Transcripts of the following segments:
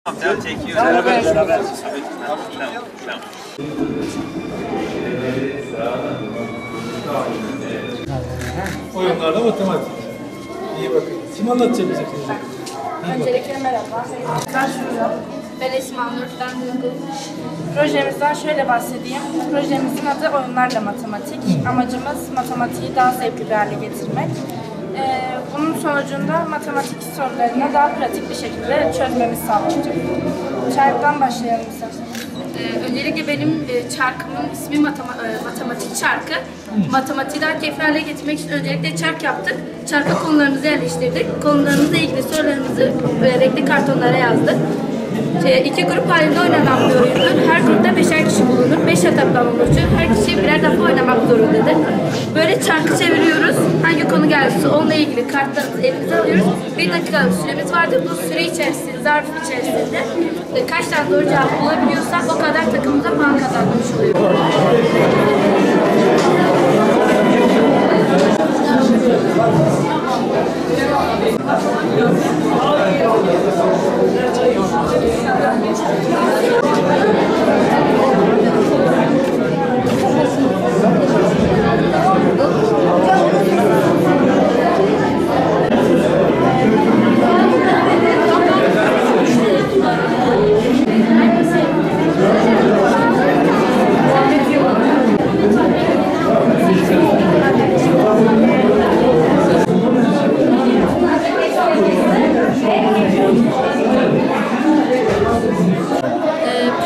Tamam, çekiyor. Beraber. Tamam. Oyunlarda matematik. İyi bakın. Kim anlatacak bize şimdi? Öncelikle merhaba. Ben Şura. Ben Esma Nur'dan Duygu. Projemizden şöyle bahsedeyim. Projemizin adı Oyunlarla Matematik. Amacımız matematiği daha zevkli bir hale getirmek. Bunun sonucunda matematik sorularını daha pratik bir şekilde çözmemiz sağlanacak. Çarktan başlayalım isterseniz. Öncelikle benim çarkımın ismi matematik çarkı. Matematiği daha keyifli hale getirmek için öncelikle çark yaptık. Çarka konularımızı yerleştirdik. Konularımızla ilgili sorularımızı renkli kartonlara yazdık. 2 grup halinde oynanan bir oyundur. Her grupta 5'er kişi bulunur. 5 etaptan oluşur. Her kişi birer defa oynamak zorundadır. Böyle çarkı çeviriyoruz. Hangi konu gelirse onunla ilgili kartlarımızı elimize alıyoruz. 1 dakikalık süremiz vardır. Bu süre içerisinde, zarf içerisinde kaç tane doğru cevap bulabiliyorsak o kadar takımımıza puan kazanmış oluyoruz.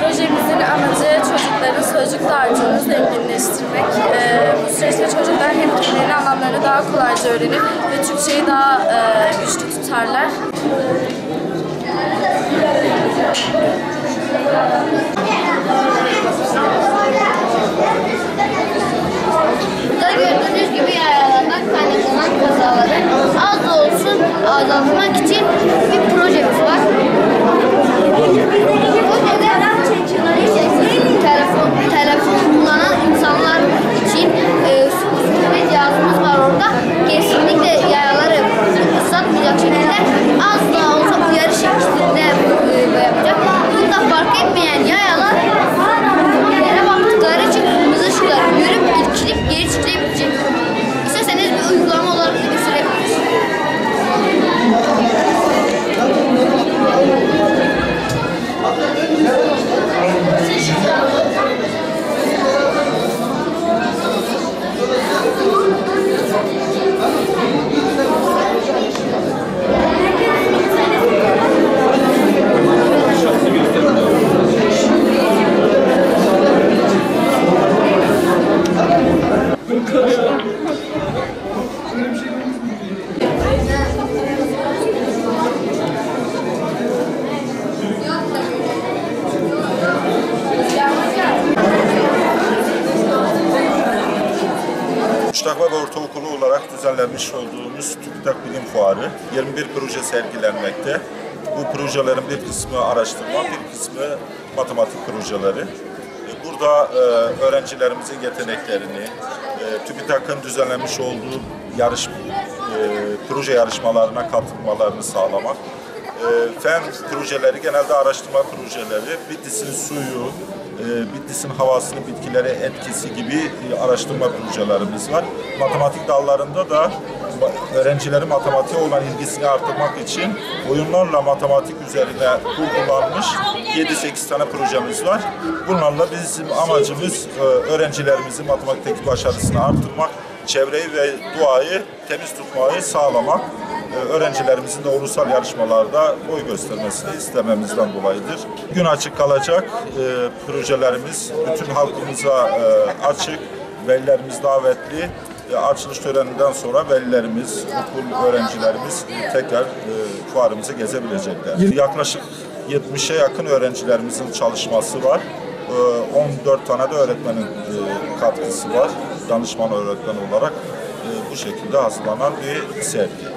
Projemizin amacı çocukların sözcük dağarcığını zenginleştirmek. Bu süreçte çocuklar hem kelimeleri anlamlarını daha kolayca öğrenir ve Türkçeyi daha güçlü tutarlar. Burada gördüğünüz gibi yayalardan kaynaklanan kazaları az da olsun azaltmak için bir projemiz var. Telefon kullanan insanlar için bir cihazımız var orada. Kesinlikle yayaları ıslatmayacak şekilde az da olsa uyarı şeklinde yapacak. Bunda fark etmeyen yayalar yere baktıkları için kırmızı ışıkları görüp irkilip geri çıkabilecek. İsterseniz bir uygulama olarak gösterebiliriz. Müştakbel Ortaokulu olarak düzenlenmiş olduğumuz TÜBİTAK Bilim Fuarı 21 proje sergilenmekte. Bu projelerin bir kısmı araştırma, bir kısmı matematik projeleri. Burada öğrencilerimizin yeteneklerini, TÜBİTAK'ın düzenlenmiş olduğu proje yarışmalarına katılmalarını sağlamak. Fen projeleri genelde araştırma projeleri, Bitlis'in suyu, Bitlis'in havasını bitkilere etkisi gibi araştırma projelerimiz var. Matematik dallarında da öğrencilerin matematiğe olan ilgisini artırmak için oyunlarla matematik üzerine kurgulanmış 7-8 tane projemiz var. Bunlarla bizim amacımız öğrencilerimizin matematikteki başarısını artırmak, çevreyi ve doğayı temiz tutmayı sağlamak. Öğrencilerimizin de ulusal yarışmalarda boy göstermesini istememizden dolayıdır. Gün açık kalacak projelerimiz bütün halkımıza açık, velilerimiz davetli. Açılış töreninden sonra velilerimiz, okul öğrencilerimiz tekrar fuarımızı gezebilecekler. Yaklaşık 70'e yakın öğrencilerimizin çalışması var. 14 tane de öğretmenin katkısı var. Danışman öğretmen olarak bu şekilde hazırlanan bir sergi.